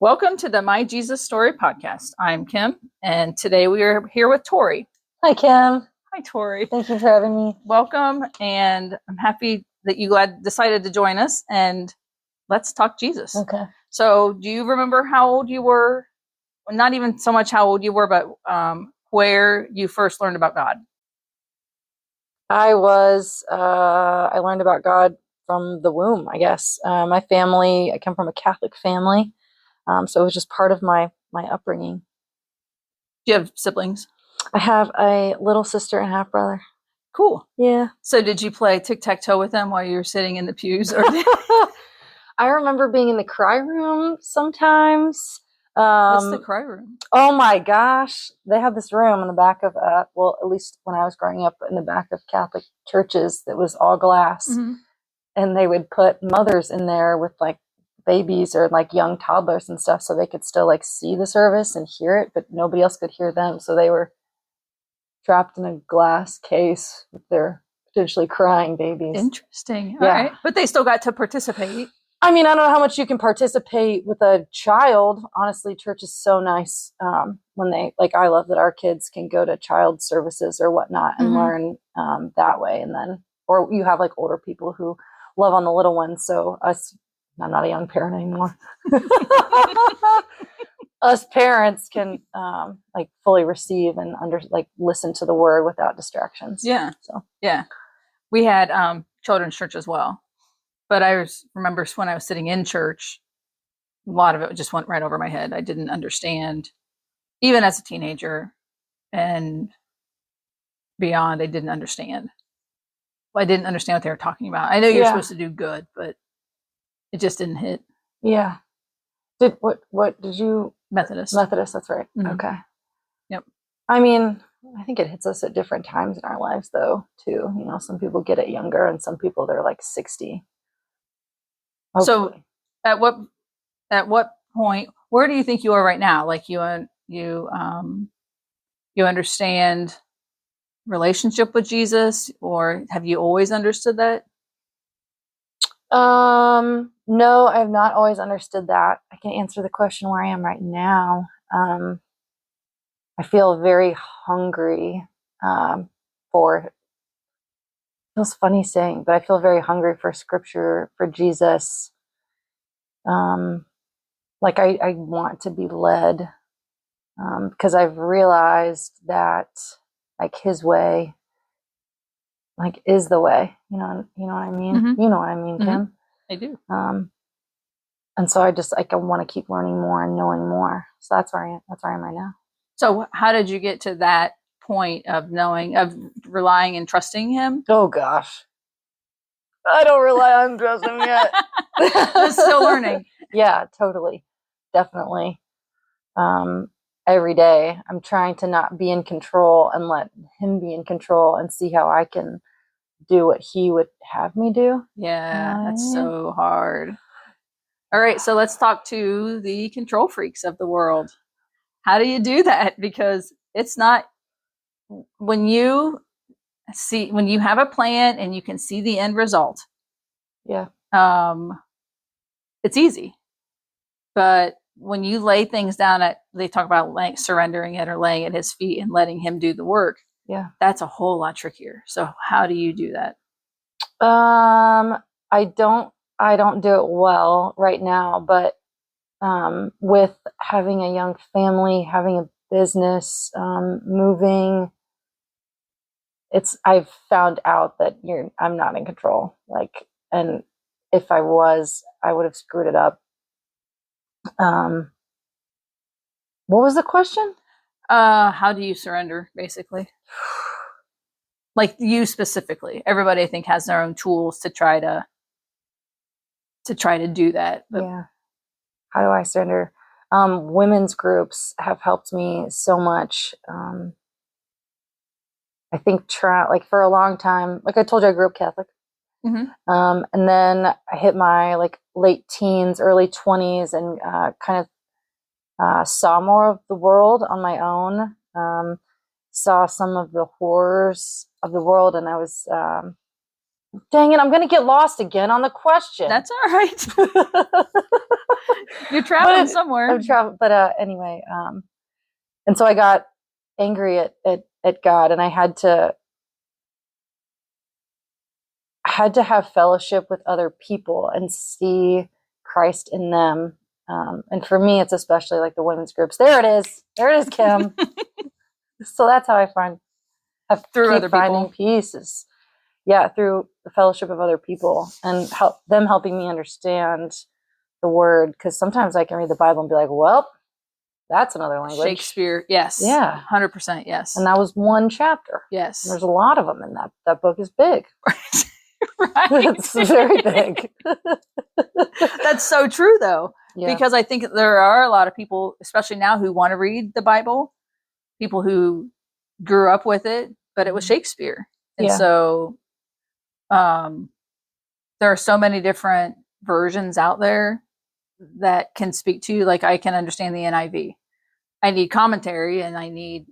Welcome to the My Jesus Story podcast. I'm Kim, and today we are here with Tori. Hi, Kim. Hi, Tori. Thank you for having me. Welcome, and I'm happy that you decided to join us, and let's talk Jesus. Okay. So, do you remember how old you were? Well, not even so much how old you were, but where you first learned about God? I learned about God from the womb, I guess. My family, I come from a Catholic family, so it was just part of my upbringing. Do you have siblings? I have a little sister and half brother. Cool. Yeah. So did you play tic-tac-toe with them while you were sitting in the pews? Or I remember being in the cry room sometimes. What's the cry room? Oh my gosh. They had this room in the back of, well, at least when I was growing up, in the back of Catholic churches that was all glass. Mm-hmm. And they would put mothers in there with like babies or like young toddlers and stuff so they could still like see the service and hear it, but nobody else could hear them. So they were trapped in a glass case with their potentially crying babies. Interesting. Yeah. All right. But they still got to participate. I mean, I don't know how much you can participate with a child. Honestly, church is so nice when they, like, I love that our kids can go to child services or whatnot and learn that way. And then, or you have like older people who love on the little ones. So I'm not a young parent anymore. Us parents can like fully receive and listen to the word without distractions. Yeah. So yeah, we had children's church as well, but I remember when I was sitting in church, a lot of it just went right over my head. I didn't understand, even as a teenager and beyond. I didn't understand. I didn't understand what they were talking about. I know you're supposed to do good, but it just didn't hit. Yeah. What did you? Methodist, that's right. Mm-hmm. Okay. Yep. I mean, I think it hits us at different times in our lives though, too. You know, some people get it younger and some people they're like 60. Hopefully. So at what point, where do you think you are right now? Like you understand relationship with Jesus, or have you always understood that? No, I've not always understood that. I can answer the question where I am right now. I feel very hungry for, feels funny saying, but I feel very hungry for scripture, for Jesus. Like I want to be led because I've realized that like his way like is the way, you know what I mean? Mm-hmm. You know what I mean, Kim? I do. And so I just like I want to keep learning more and knowing more. So that's where I am right now. So how did you get to that point of relying and trusting him? Oh gosh. I don't rely on trusting yet. Just still learning. Yeah, totally. Definitely. Every day I'm trying to not be in control and let him be in control and see how I can do what he would have me do. Yeah, that's so hard. All right, so let's talk to the control freaks of the world. How do you do that? Because it's not, when you have a plan and you can see the end result. Yeah. It's easy. But when you lay things down they talk about surrendering it or laying at his feet and letting him do the work. Yeah. That's a whole lot trickier. So how do you do that? I don't do it well right now, but with having a young family, having a business, moving, I've found out that I'm not in control. Like, and if I was, I would have screwed it up. What was the question? How do you surrender, basically? Like you specifically. Everybody, I think, has their own tools to try to do that. But yeah. How do I surrender? Women's groups have helped me so much. I think like for a long time, like I told you, I grew up Catholic. Mm-hmm. And then I hit my like late teens, early 20s and kind of saw more of the world on my own. Saw some of the horrors of the world, and I was, dang it, I'm going to get lost again on the question. That's all right. You're traveling somewhere. I'm traveling, but anyway, and so I got angry at God, and I had to have fellowship with other people and see Christ in them. And for me, it's especially like the women's groups. There it is, Kim. So that's how I have Through other finding people. peace through the fellowship of other people and helping me understand the word. Because sometimes I can read the Bible and be like, well, that's another language. Shakespeare, yes. Yeah. 100% yes. And that was one chapter. Yes. And there's a lot of them in that. That book is big. Right. It's very big. That's so true, though. Yeah. Because I think there are a lot of people, especially now, who want to read the Bible, people who grew up with it, but it was Shakespeare. And so there are so many different versions out there that can speak to you. Like, I can understand the NIV. I need commentary, and I need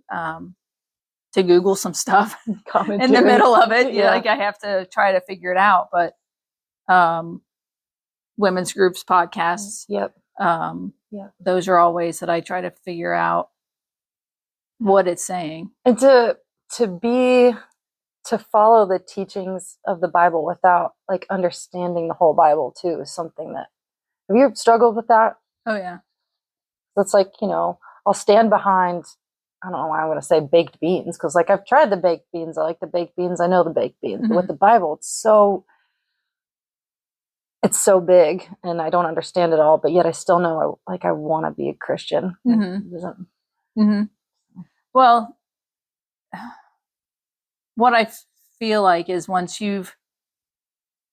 to Google some stuff in the middle of it. Yeah. Like, I have to try to figure it out. But women's groups, podcasts, those are all ways that I try to figure out what it's saying. And to follow the teachings of the Bible without like understanding the whole Bible too is something that, have you struggled with that? Oh yeah. That's like, I'll stand behind, I don't know why I'm going to say baked beans, because like I've tried the baked beans. I like the baked beans. I know the baked beans. But with the Bible, it's so big, and I don't understand it all. But yet I still know I want to be a Christian. Well, what I feel like is once you've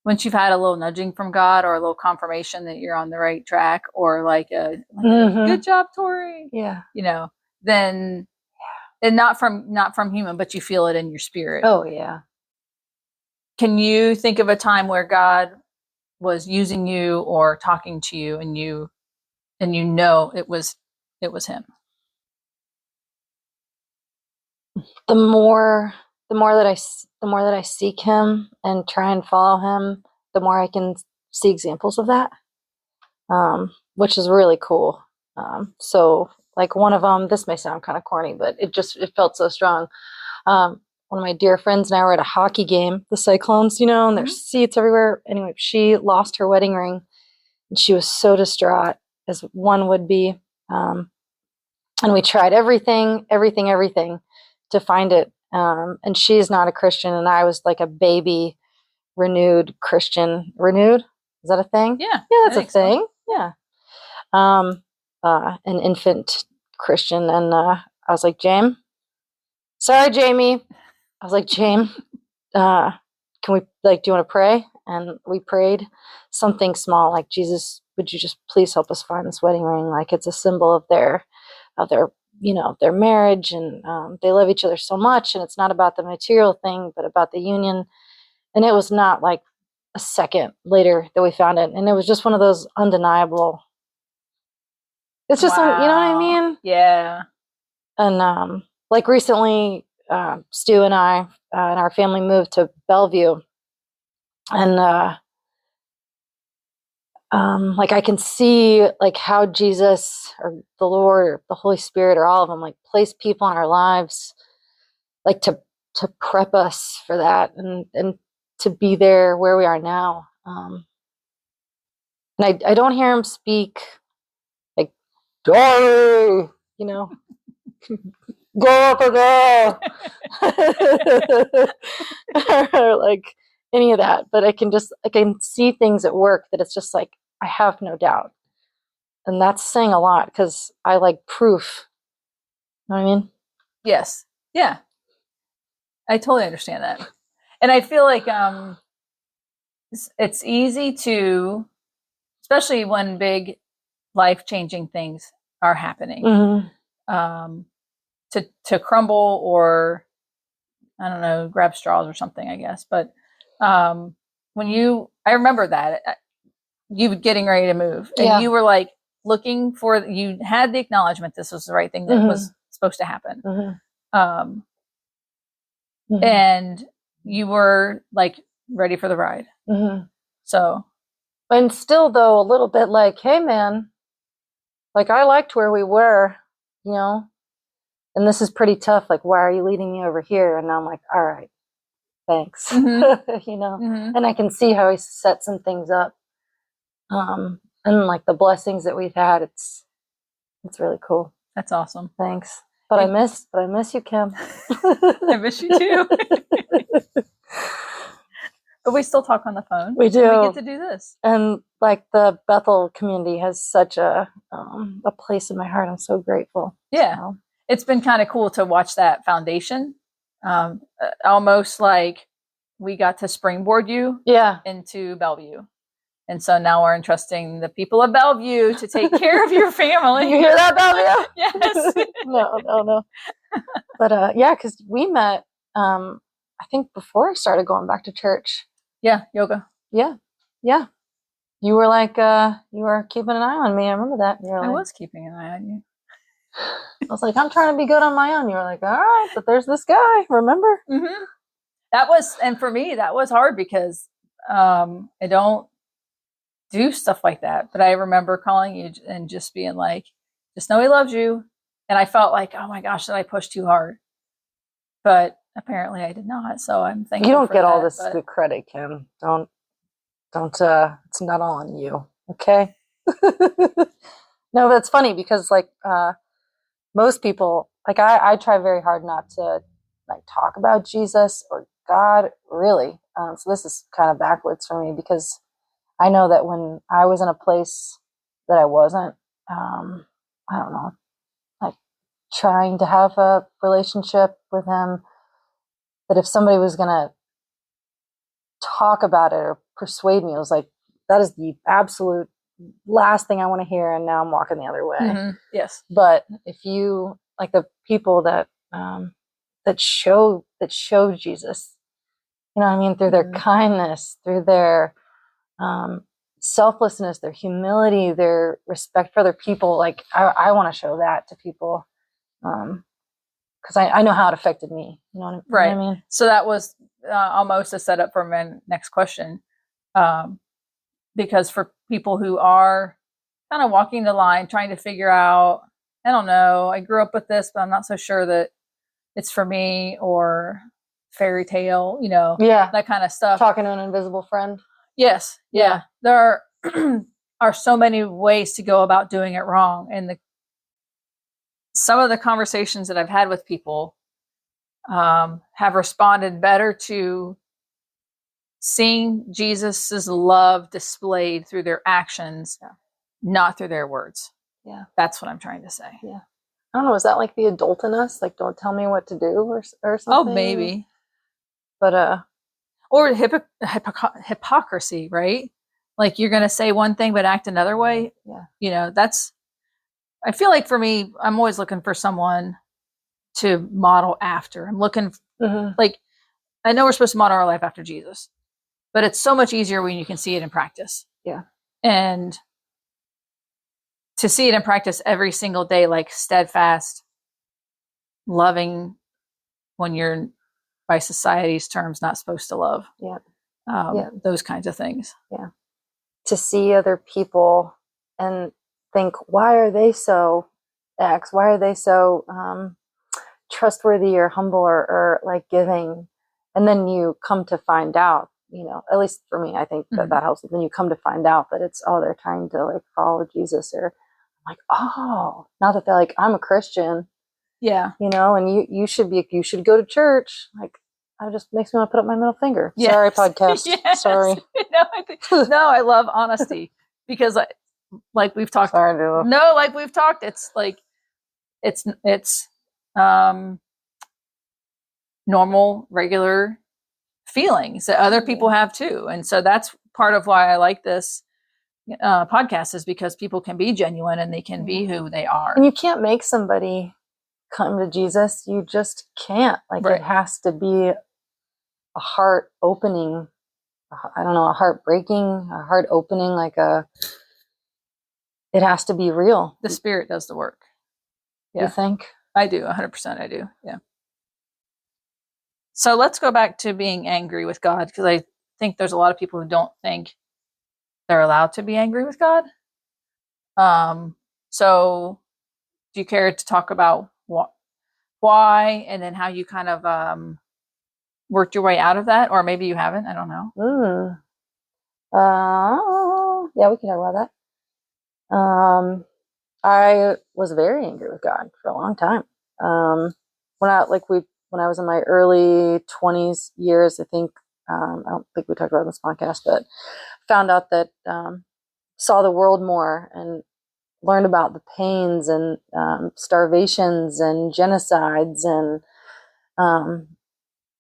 had a little nudging from God or a little confirmation that you're on the right track, or like a good job, Tori. Yeah. Then, and not from human, but you feel it in your spirit. Oh yeah. Can you think of a time where God was using you or talking to you, and you it was him? The more that I seek him and try and follow him, the more I can see examples of that, which is really cool. So like one of them, this may sound kind of corny, but it felt so strong. One of my dear friends and I were at a hockey game, the Cyclones, and there's seats everywhere. Anyway, she lost her wedding ring, and she was so distraught, as one would be. And we tried everything to find it. And she's not a Christian, and I was like a baby renewed Christian. Renewed? Is that a thing? Yeah. Yeah, that's a thing. So. Yeah. An infant Christian. And I was like, Jamie. I was like, Jamie, can we, do you want to pray? And we prayed something small, like, Jesus, would you just please help us find this wedding ring? Like, it's a symbol of their their marriage, and they love each other so much, and it's not about the material thing, but about the union. And it was not like a second later that we found it, and it was just one of those undeniable. It's just, you know what I mean? Yeah. And like recently, Stu and I and our family moved to Bellevue, and like I can see like how Jesus or the Lord or the Holy Spirit or all of them like place people in our lives, like to prep us for that, and to be there where we are now. And I don't hear him speak like, Tori, go up or go, or like any of that. But I can see things at work that it's just like, I have no doubt. And that's saying a lot, because I like proof. You know what I mean? Yes. Yeah. I totally understand that. And I feel like it's easy to, especially when big life-changing things are happening, to crumble, or I don't know, grab straws or something, I guess. But I remember that you getting ready to move, and you were like you had the acknowledgement this was the right thing that was supposed to happen. And you were like ready for the ride. So, and still though a little bit like, hey man, like, I liked where we were, you know, and this is pretty tough. Like, why are you leading me over here? And I'm like, all right, thanks. Mm-hmm. You know, Mm-hmm. and I can see how he set some things up. And like the blessings that we've had, it's really cool. That's awesome. Thanks. But I miss you, Kim. I miss you too. But we still talk on the phone. We do. We get to do this. And like the Bethel community has such a place in my heart. I'm so grateful. Yeah. So. It's been kind of cool to watch that foundation. Almost like we got to springboard you into Bellevue. And so now we're entrusting the people of Bellevue to take care of your family. You hear that, Bellevue? Yes. No. But yeah, because we met, I think before I started going back to church. Yeah, yoga. Yeah. You were like, you were keeping an eye on me. I remember that. I was keeping an eye on you. I was like, I'm trying to be good on my own. You were like, all right, but there's this guy, remember? Mm-hmm. That was, and for me, that was hard because I don't do stuff like that. But I remember calling you and just being like, just know he loves you. And I felt like, oh my gosh, did I push too hard? But apparently I did not. So I'm thankful. You don't for get that, all this good credit, Kim. Don't, it's not all on you. Okay. No, that's funny because like, most people, like I try very hard not to like talk about Jesus or God, really. So this is kind of backwards for me because I know that when I was in a place that I wasn't, I don't know, like trying to have a relationship with him, that if somebody was going to talk about it or persuade me, it was like, that is the absolute last thing I want to hear. And now I'm walking the other way. Mm-hmm. Yes. But if you, like the people that show Jesus, you know what I mean, through their kindness, through their selflessness, their humility, their respect for other people, like I want to show that to people, because I know how it affected me. You know what I mean? So that was almost a setup for my next question, because for people who are kind of walking the line, trying to figure out, I don't know, I grew up with this, but I'm not so sure that it's for me, or fairy tale, you know, that kind of stuff. Talking to an invisible friend. Yes. Yeah. There are so many ways to go about doing it wrong. And some of the conversations that I've had with people have responded better to seeing Jesus's love displayed through their actions, not through their words. Yeah. That's what I'm trying to say. Yeah. I don't know. Is that like the adult in us? Like, don't tell me what to do or something? Oh, maybe. But, or hypocrisy, right? Like you're going to say one thing, but act another way. Yeah. You know, I feel like for me, I'm always looking for someone to model after. I'm looking like, I know we're supposed to model our life after Jesus, but it's so much easier when you can see it in practice. Yeah. And to see it in practice every single day, like steadfast, loving when you're, by society's terms, not supposed to love. Yeah. Those kinds of things. Yeah. To see other people and think, why are they so X? Why are they so trustworthy or humble or like giving? And then you come to find out, you know, at least for me, I think that helps. Then you come to find out that it's, they're trying to like follow Jesus, or like, not that they're like, I'm a Christian. Yeah. You know, and you should go to church. Like, it just makes me want to put up my middle finger. Yes. Sorry, podcast. Yes. Sorry. No, I love honesty because like we've talked. Sorry, dude. No, like we've talked. It's like, it's normal, regular feelings that other people have too. And so that's part of why I like this podcast, is because people can be genuine and they can be who they are. And you can't make somebody come to Jesus. You just can't. Like, it has to be a heart opening. I don't know, a heart breaking, a heart opening, it has to be real. The Spirit does the work. Yeah. You think? I do. 100% I do. Yeah. So let's go back to being angry with God, because I think there's a lot of people who don't think they're allowed to be angry with God. So do you care to talk about why, and then how you kind of worked your way out of that? Or maybe you haven't, I don't know. Yeah, we can talk about that. I was very angry with God for a long time. When I was in my early 20s years, I think, I don't think we talked about it in this podcast, but found out that, saw the world more and learned about the pains and starvations and genocides. And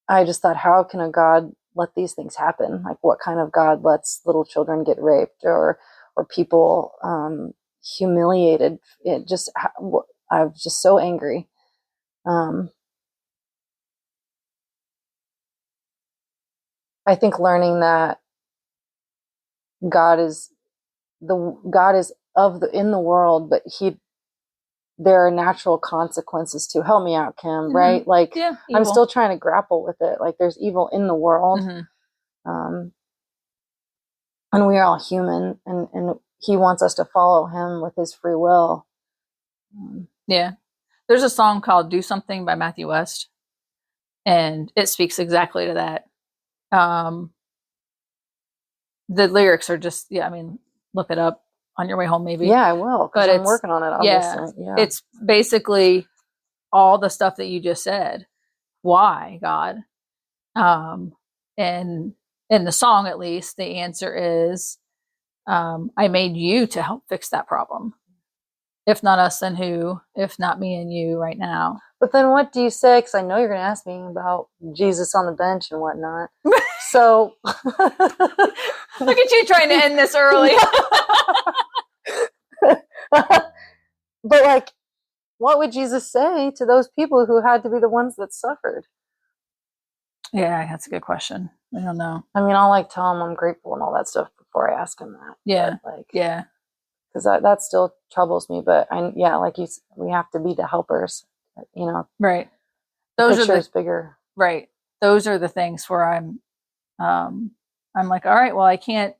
I just thought, how can a God let these things happen? Like, what kind of God lets little children get raped or people humiliated? I was just so angry. I think learning that God is in the world, but there are natural consequences to help me out, Kim, Mm-hmm. right? Like, Yeah, I'm evil. still trying to grapple with it. Like, there's evil in the world. Mm-hmm. And we are all human, and he wants us to follow him with his free will. Yeah. There's a song called Do Something by Matthew West, and it speaks exactly to that. The lyrics are just, yeah, I mean, look it up on your way home, maybe. Yeah, I will, because But I'm working on it, obviously. Yeah. It's basically all the stuff that you just said. Why, God? And in the song, at least, the answer is, I made you to help fix that problem. If not us, then who? If not me and you right now. But then what do you say? Because I know you're going to ask me about Jesus on the bench and whatnot. So look at you trying to end this early. But like, what would Jesus say to those people who had to be the ones that suffered? Yeah, that's a good question. I don't know. I mean, I'll like tell him I'm grateful and all that stuff before I ask him that. Yeah. But, like, yeah. Because that still troubles me. But we have to be the helpers. Right. The picture is bigger. Right. Those are the things where I'm like, all right, well, I can't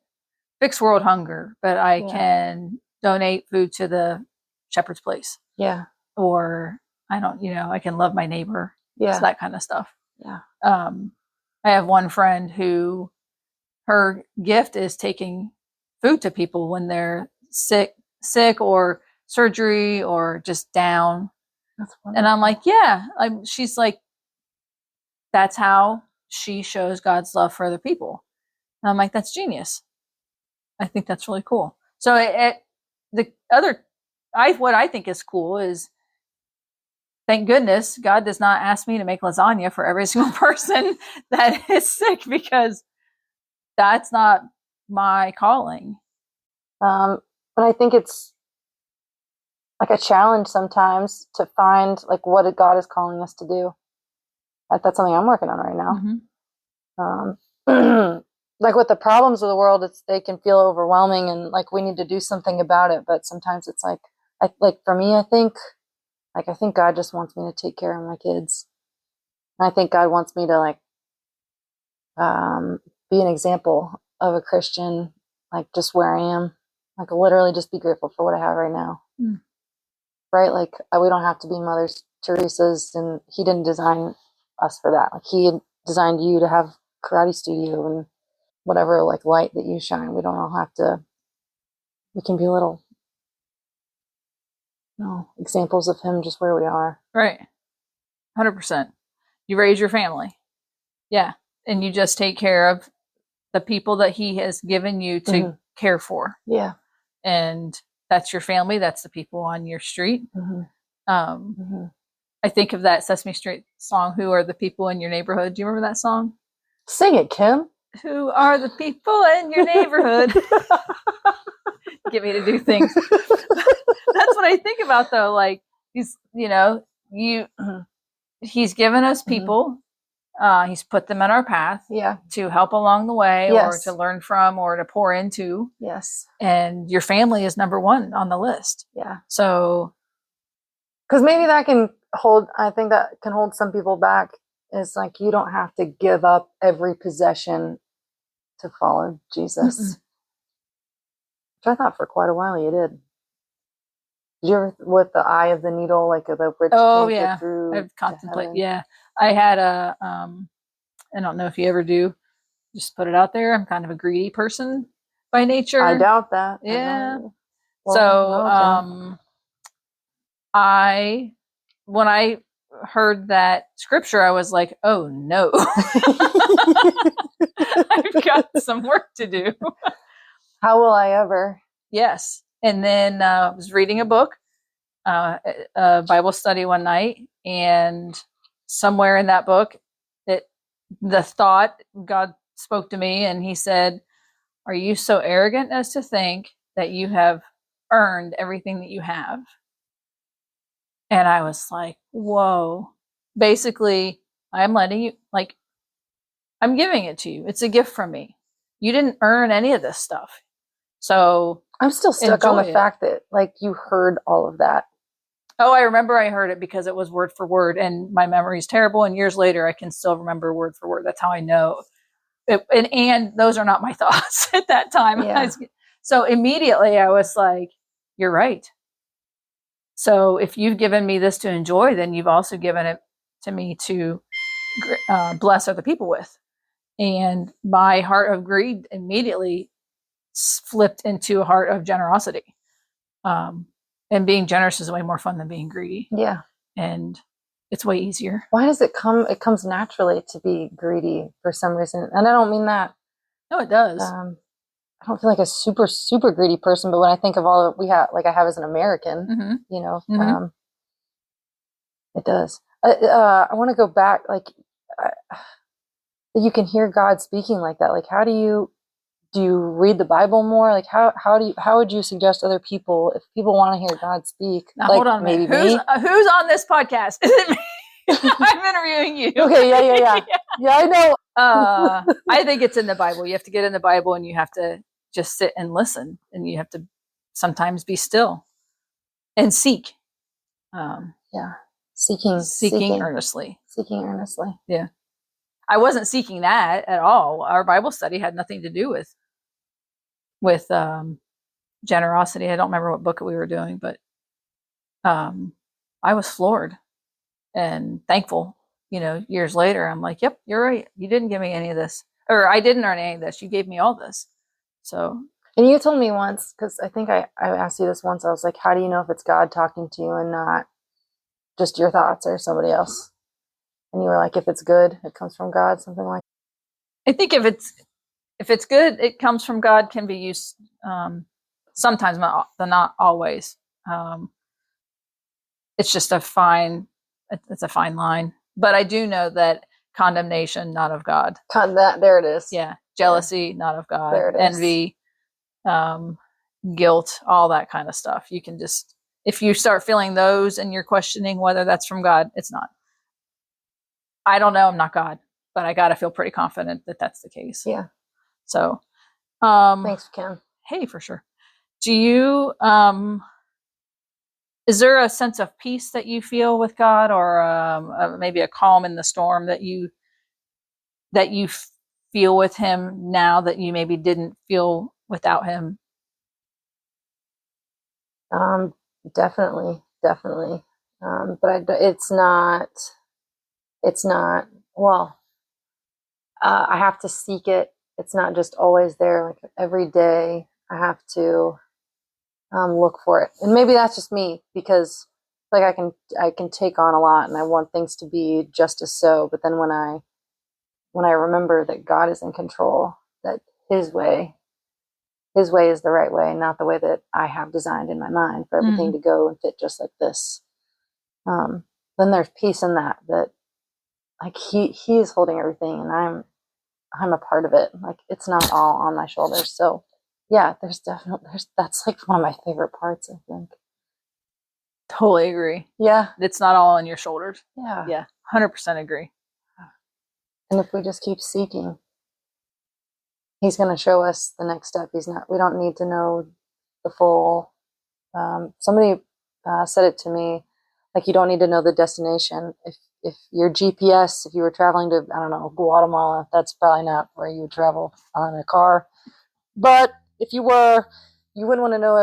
fix world hunger, but I can donate food to the shepherd's place. Yeah. Or I can love my neighbor. Yeah. So that kind of stuff. Yeah. I have one friend who her gift is taking food to people when they're sick or surgery or just down. That's wonderful. And I'm like, yeah. She's like, that's how she shows God's love for other people. And I'm like, that's genius. I think that's really cool. So what I think is cool is, thank goodness God does not ask me to make lasagna for every single person that is sick, because that's not my calling. But I think it's like a challenge sometimes to find like what God is calling us to do. That's something I'm working on right now. Mm-hmm. Like with the problems of the world, they can feel overwhelming and like we need to do something about it. But sometimes it's like, for me, I think God just wants me to take care of my kids. And I think God wants me to be an example of a Christian, like just where I am, like literally just be grateful for what I have right now. Mm. Right? Like we don't have to be Mother Teresa's, and he didn't design us for that. Like he designed you to have karate studio and whatever like light that you shine. We don't all have to. We can be little, examples of him just where we are. Right, 100%. You raise your family, yeah, and you just take care of the people that he has given you to care for. Yeah, and that's your family. That's the people on your street. I think of that Sesame Street song, "Who Are the People in Your Neighborhood?" Do you remember that song? Sing it, Kim. Who are the people in your neighborhood? Get me to do things. That's what I think about, though. Like he's given us people. He's put them in our path to help along the way, or to learn from, or to pour into. Yes. And your family is number one on the list. Yeah. So, because maybe I think that can hold some people back. It's like, you don't have to give up every possession to follow Jesus. Which I thought for quite a while you did. Did you ever with the eye of the needle, like the bridge Oh can't get yeah, through I've to contemplated. heaven? Yeah, I had I don't know if you ever do. Just put it out there. I'm kind of a greedy person by I nature. doubt that. I Yeah. doubt. So, Well, okay. I when I heard that scripture, I was like, oh no, I've got some work to do. How will I ever? Yes. And then I was reading a book, a Bible study one night, and somewhere in that book, it the thought God spoke to me, and He said, "Are you so arrogant as to think that you have earned everything that you have?" And I was like, "Whoa!" Basically, I'm letting you like I'm giving it to you. It's a gift from me. You didn't earn any of this stuff, so I'm still stuck on the enjoy it. fact that like you heard all of that. Oh, I remember I heard it because it was word for word, and my memory is terrible. And years later, I can still remember word for word. That's how I know. And those are not my thoughts at that time. Yeah. So immediately, I was like, "You're right." So if you've given me this to enjoy, then you've also given it to me to bless other people with. And my heart of greed immediately flipped into a heart of generosity. Um, and being generous is way more fun than being greedy. Yeah. And it's way easier. Why does it come? It comes naturally to be greedy for some reason. And I don't mean that. No, it does. I don't feel like a super, super greedy person, but when I think of all that we have, like I have as an American, Mm-hmm. you know, Mm-hmm. it does. I want to go back, like, you can hear God speaking like that. Like, how do you read the Bible more? Like, how would you suggest other people, if people want to hear God speak, Now, like hold on a maybe minute. Who's on this podcast? Is it me? I'm interviewing you. Okay, yeah. Yeah, I know. I think it's in the Bible. You have to get in the Bible and you have to just sit and listen, and you have to sometimes be still and seek. Yeah. Seeking Earnestly. seeking earnestly. Yeah. I wasn't seeking that at all. Our Bible study had nothing to do with generosity. I don't remember what book we were doing, but I was floored and thankful. Years later, I'm like, "Yep, you're right. You didn't give me any of this, or I didn't earn any of this. You gave me all this." So, And you told me once, because I think I asked you this once, I was like, how do you know if it's God talking to you and not just your thoughts or somebody else? And you were like, if it's good, it comes from God, something like I think if it's good, it comes from God. Can be used sometimes, but not always. Um, it's just it's a fine line. But I do know that condemnation, not of God. that. There it is. Yeah, jealousy, not of God. There it is. Envy, guilt, all that kind of stuff. You can just, if you start feeling those and you're questioning whether that's from God, it's not. I don't know. I'm not God, but I got to feel pretty confident that that's the case. Yeah. So, Thanks, Kim. hey, for sure. Do you, is there a sense of peace that you feel with God, or maybe a calm in the storm that you feel with Him now that you maybe didn't feel without Him? Definitely. But it's not. Well, I have to seek it. It's not just always there. Like every day, I have to look for it. And maybe that's just me, because like I can take on a lot, and I want things to be just as so. But then when I remember that God is in control, that His way is the right way, not the way that I have designed in my mind for everything to go and fit just like this. Then there's peace in that like he is holding everything, and I'm a part of it. Like it's not all on my shoulders. So yeah, there's that's like one of my favorite parts, I think. Totally agree. Yeah. It's not all on your shoulders. Yeah. Yeah. 100% agree. And if we just keep seeking, He's going to show us the next step. We don't need to know the full, somebody said it to me, like you don't need to know the destination. If your GPS, if you were traveling to, I don't know, Guatemala, that's probably not where you would travel on a car. But if you were, you wouldn't want to know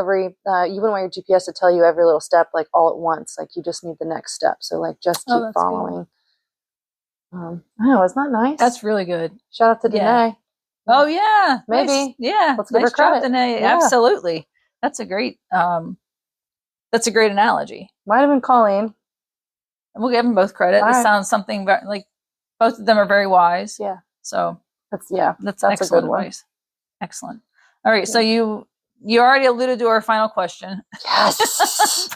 you wouldn't want your GPS to tell you every little step like all at once. Like you just need the next step. So like just keep following. I don't know, isn't that nice? That's really good. Shout out to Danae. Oh yeah, maybe. Nice. Yeah, let's give her credit. Job, Danae. Yeah. Absolutely. That's a great analogy. Might have been Colleen. We'll give them both credit. All this sounds something like both of them are very wise. Yeah. So that's excellent a good advice. One. Excellent. All right. Yeah. So you already alluded to our final question. Yes.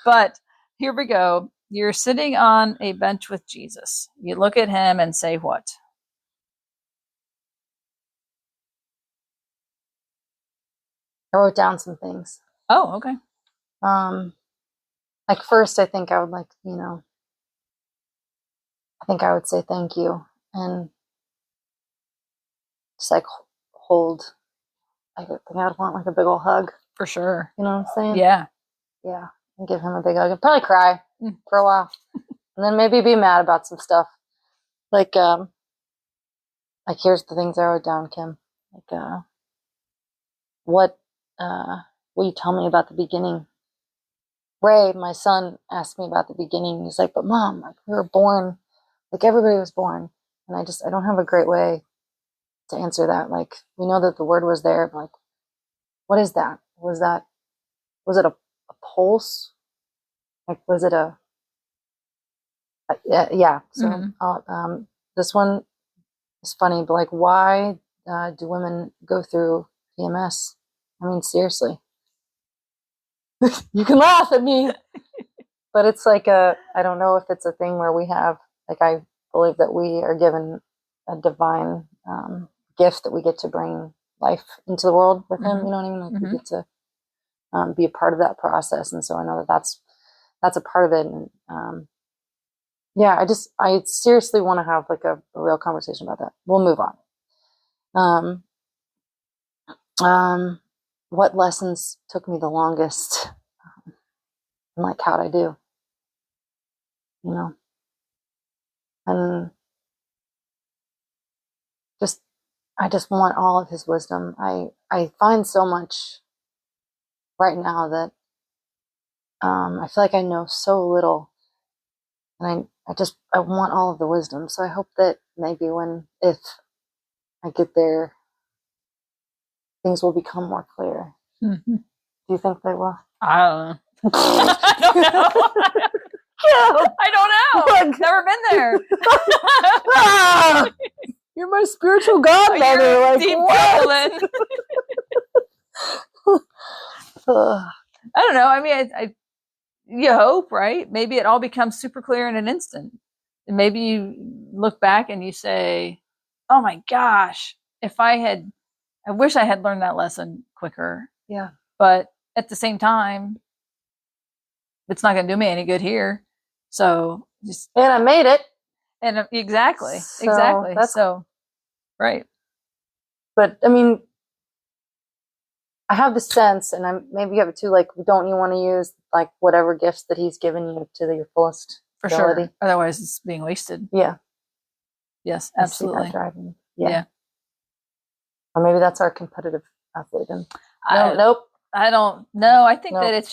but here we go. You're sitting on a bench with Jesus. You look at him and say what? I wrote down some things. Oh, okay. Like first, I think I would I think I would say thank you and just like hold. I think I would want like a big old hug. For sure. You know what I'm saying? Yeah. Yeah. And give him a big hug. I'd probably cry for a while. And then maybe be mad about some stuff. Like here's the things I wrote down, Kim. Like what will you tell me about the beginning? Ray, my son, asked me about the beginning. He's like, but Mom, like we were born, like everybody was born. And I don't have a great way to answer that. Like we know that the word was there, but like, what is that? Was it a pulse? Like, was it yeah. So this one is funny, but like, why do women go through PMS? I mean, seriously. You can laugh at me, but it's like I don't know if it's a thing where we have, like, I believe that we are given a divine gift that we get to bring life into the world with him. You know what I mean? Like we get to be a part of that process. And so I know that that's a part of it. And yeah, I seriously want to have like a real conversation about that. We'll move on. What lessons took me the longest? And like, how'd I do? You know? And I just want all of his wisdom. I find so much right now that I feel like I know so little, and I want all of the wisdom. So I hope that maybe if I get there, things will become more clear. Mm-hmm. Do you think they will? I don't know. I don't know. I don't know. Never been there. You're my spiritual godmother. Like deep what? I don't know. I mean, you hope, right? Maybe it all becomes super clear in an instant. And maybe you look back and you say, "Oh my gosh, I wish I had learned that lesson quicker." Yeah. But at the same time, it's not going to do me any good here. So and I made it. And exactly. So, right. But I mean, I have the sense, and maybe you have it too. Like, don't you want to use like whatever gifts that he's given you to your fullest ability? Sure. Otherwise, it's being wasted. Yeah. Yes, absolutely. Driving. Yeah. Or maybe that's our competitive athlete. And nope. I don't know. I think that it's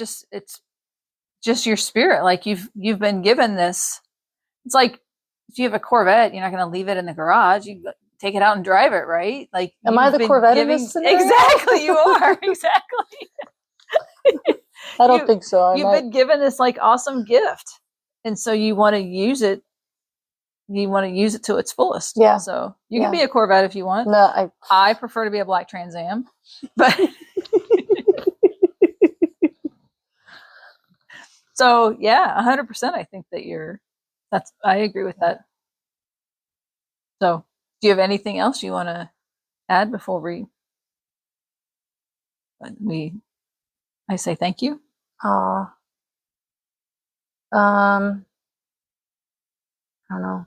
just your spirit. Like you've been given this. It's like if you have a Corvette, you're not going to leave it in the garage. You take it out and drive it, right? Like, am I the Corvette in this scenario? Exactly, you are. Exactly. I don't think so. You've been given this like awesome gift, and so you want to use it. You want to use it to its fullest. Yeah. So you can be a Corvette if you want. No, I prefer to be a black Trans Am, but. So yeah, 100%. I think that I agree with that. So do you have anything else you want to add before I say thank you? I don't know.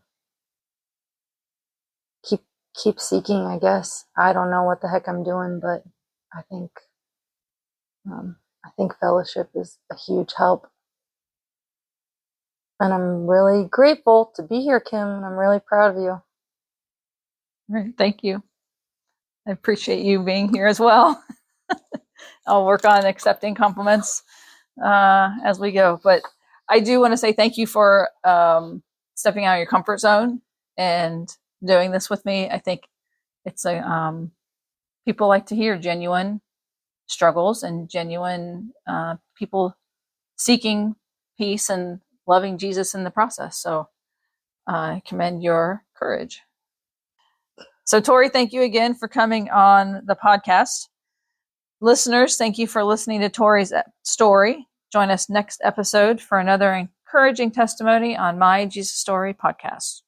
Keep seeking, I guess. I don't know what the heck I'm doing, but I think fellowship is a huge help. And I'm really grateful to be here, Kim, and I'm really proud of you. All right, thank you. I appreciate you being here as well. I'll work on accepting compliments as we go. But I do want to say thank you for stepping out of your comfort zone and doing this with me. I think it's people like to hear genuine struggles and genuine people seeking peace and loving Jesus in the process. So I commend your courage. So, Tori, thank you again for coming on the podcast. Listeners, thank you for listening to Tori's story. Join us next episode for another encouraging testimony on My Jesus Story podcast.